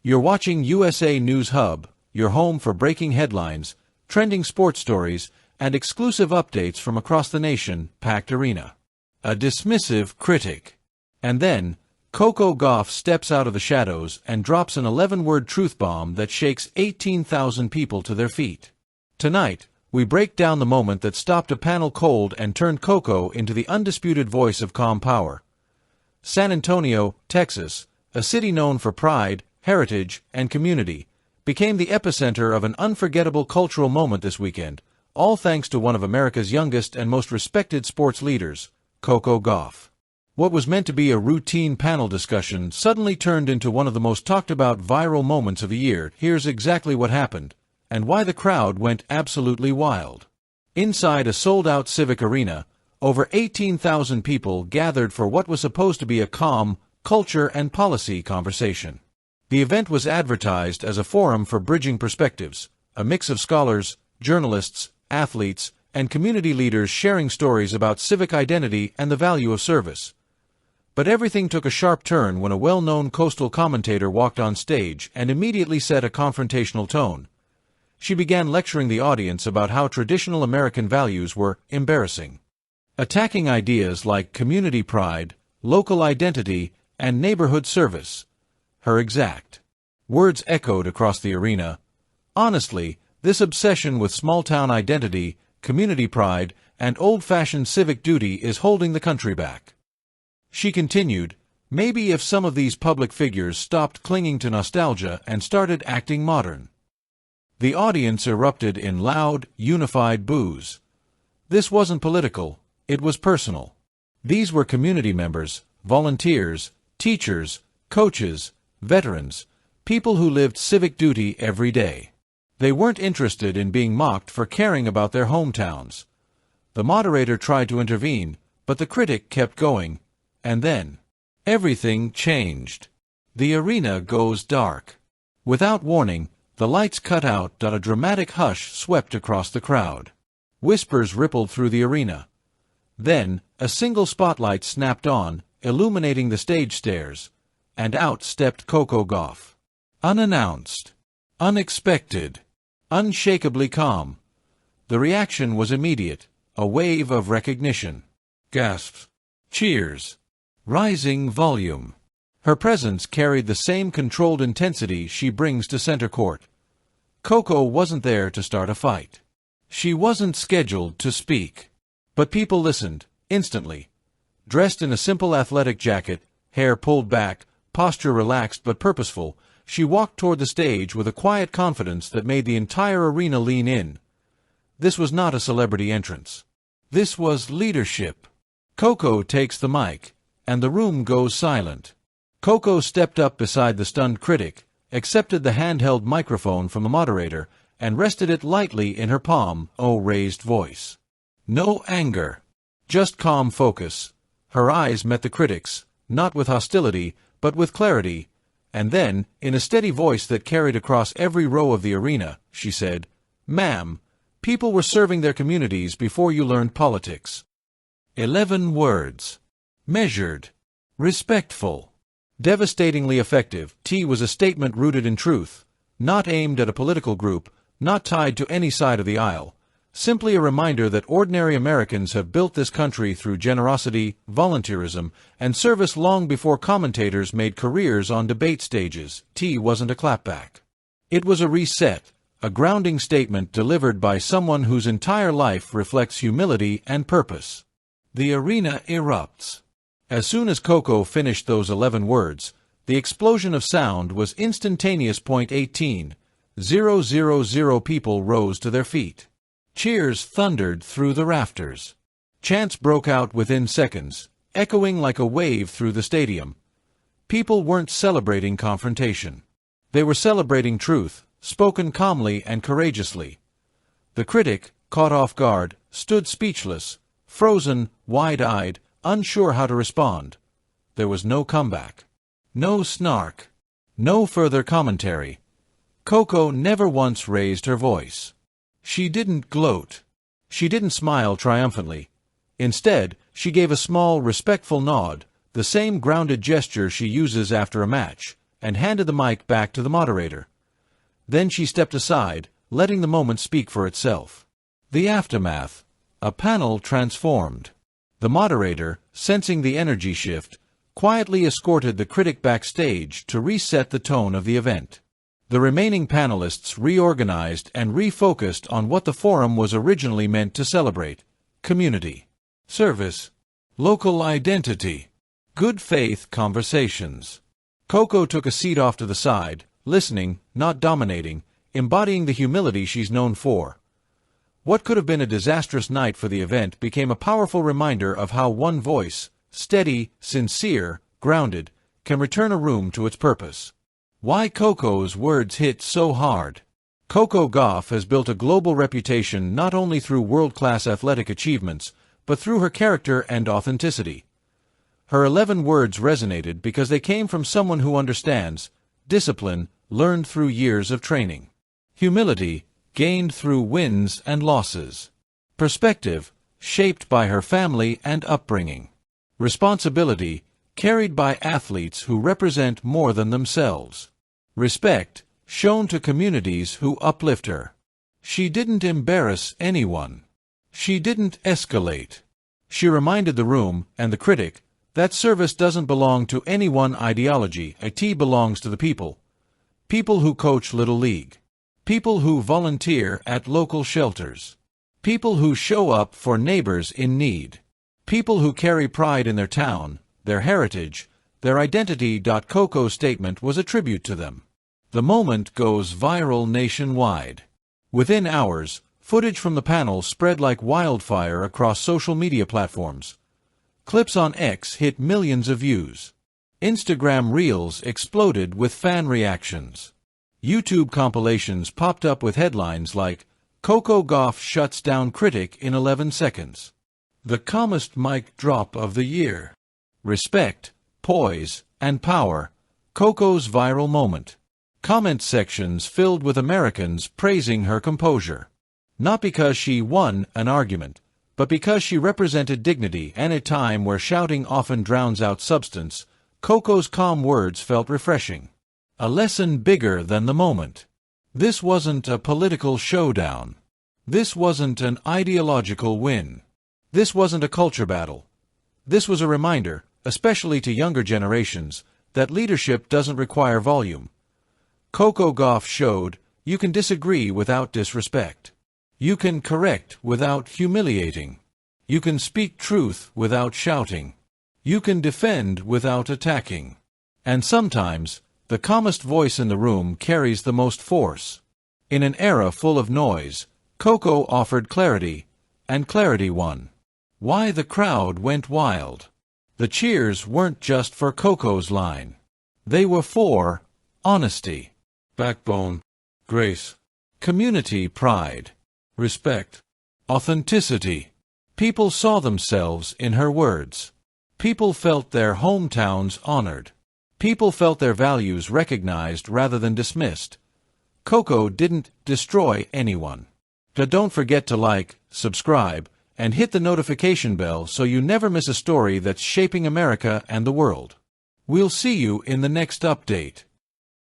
You're watching USA News Hub, your home for breaking headlines, trending sports stories, and exclusive updates from across the nation. Packed arena. A dismissive critic. And then, Coco Gauff steps out of the shadows and drops an 11-word truth bomb that shakes 18,000 people to their feet. Tonight, we break down the moment that stopped a panel cold and turned Coco into the undisputed voice of calm power. San Antonio, Texas, a city known for pride, heritage, and community, became the epicenter of an unforgettable cultural moment this weekend, all thanks to one of America's youngest and most respected sports leaders, Coco Gauff. What was meant to be a routine panel discussion suddenly turned into one of the most talked-about viral moments of the year. Here's exactly what happened, and why the crowd went absolutely wild. Inside a sold-out civic arena, over 18,000 people gathered for what was supposed to be a calm, culture and policy conversation. The event was advertised as a forum for bridging perspectives, a mix of scholars, journalists, athletes, and community leaders sharing stories about civic identity and the value of service. But everything took a sharp turn when a well-known coastal commentator walked on stage and immediately set a confrontational tone. She began lecturing the audience about how traditional American values were embarrassing, attacking ideas like community pride, local identity, and neighborhood service. Her exact words echoed across the arena. Honestly, this obsession with small-town identity, community pride, and old-fashioned civic duty is holding the country back. She continued, maybe if some of these public figures stopped clinging to nostalgia and started acting modern. The audience erupted in loud, unified boos. This wasn't political, it was personal. These were community members, volunteers, teachers, coaches, veterans, people who lived civic duty every day. They weren't interested in being mocked for caring about their hometowns. The moderator tried to intervene, but the critic kept going, and then everything changed. The arena goes dark. Without warning, the lights cut out. A dramatic hush swept across the crowd. Whispers rippled through the arena. Then, a single spotlight snapped on, illuminating the stage stairs, and out stepped Coco Gauff. Unannounced, unexpected, unshakably calm. The reaction was immediate, a wave of recognition. Gasps, cheers, rising volume. Her presence carried the same controlled intensity she brings to center court. Coco wasn't there to start a fight. She wasn't scheduled to speak. But people listened, instantly. Dressed in a simple athletic jacket, hair pulled back, posture relaxed but purposeful, she walked toward the stage with a quiet confidence that made the entire arena lean in. This was not a celebrity entrance. This was leadership. Coco takes the mic, and the room goes silent. Coco stepped up beside the stunned critic, accepted the handheld microphone from the moderator, and rested it lightly in her palm. Raised voice. No anger. Just calm focus. Her eyes met the critic's, not with hostility, but with clarity, and then, in a steady voice that carried across every row of the arena, she said, "Ma'am, people were serving their communities before you learned politics." 11 words. Measured. Respectful. Devastatingly effective. T was a statement rooted in truth, not aimed at a political group, not tied to any side of the aisle. Simply a reminder that ordinary Americans have built this country through generosity, volunteerism, and service long before commentators made careers on debate stages. T wasn't a clapback. It was a reset, a grounding statement delivered by someone whose entire life reflects humility and purpose. The arena erupts. As soon as Coco finished those 11 words, the explosion of sound was instantaneous. 18,000 people rose to their feet. Cheers thundered through the rafters. Chants broke out within seconds, echoing like a wave through the stadium. People weren't celebrating confrontation. They were celebrating truth, spoken calmly and courageously. The critic, caught off guard, stood speechless, frozen, wide-eyed, unsure how to respond. There was no comeback. No snark. No further commentary. Coco never once raised her voice. She didn't gloat. She didn't smile triumphantly. Instead, she gave a small, respectful nod, the same grounded gesture she uses after a match, and handed the mic back to the moderator. Then she stepped aside, letting the moment speak for itself. The aftermath. A panel transformed. The moderator, sensing the energy shift, quietly escorted the critic backstage to reset the tone of the event. The remaining panelists reorganized and refocused on what the forum was originally meant to celebrate: community, service, local identity, good faith conversations. Coco took a seat off to the side, listening, not dominating, embodying the humility she's known for. What could have been a disastrous night for the event became a powerful reminder of how one voice, steady, sincere, grounded, can return a room to its purpose. Why Coco's words hit so hard. Coco Gauff has built a global reputation not only through world-class athletic achievements, but through her character and authenticity. Her 11 words resonated because they came from someone who understands: discipline, learned through years of training; humility, gained through wins and losses; perspective, shaped by her family and upbringing; responsibility, carried by athletes who represent more than themselves; respect, shown to communities who uplift her. She didn't embarrass anyone. She didn't escalate. She reminded the room, and the critic, that service doesn't belong to any one ideology. It belongs to the people. People who coach Little League. People who volunteer at local shelters. People who show up for neighbors in need. People who carry pride in their town, their heritage, their identity. Coco's statement was a tribute to them. The moment goes viral nationwide. Within hours, footage from the panel spread like wildfire across social media platforms. Clips on X hit millions of views. Instagram Reels exploded with fan reactions. YouTube compilations popped up with headlines like, "Coco Gauff shuts down critic in 11 seconds." The calmest mic drop of the year. Respect, poise, and power. Coco's viral moment. Comment sections filled with Americans praising her composure. Not because she won an argument, but because she represented dignity, and at a time where shouting often drowns out substance, Coco's calm words felt refreshing. A lesson bigger than the moment. This wasn't a political showdown. This wasn't an ideological win. This wasn't a culture battle. This was a reminder, especially to younger generations, that leadership doesn't require volume. Coco Gauff showed you can disagree without disrespect. You can correct without humiliating. You can speak truth without shouting. You can defend without attacking. And sometimes, the calmest voice in the room carries the most force. In an era full of noise, Coco offered clarity, and clarity won. Why the crowd went wild. The cheers weren't just for Coco's line. They were for honesty, backbone, grace, community pride, respect, authenticity. People saw themselves in her words. People felt their hometowns honored. People felt their values recognized rather than dismissed. Coco didn't destroy anyone. But don't forget to like, subscribe, and hit the notification bell so you never miss a story that's shaping America and the world. We'll see you in the next update.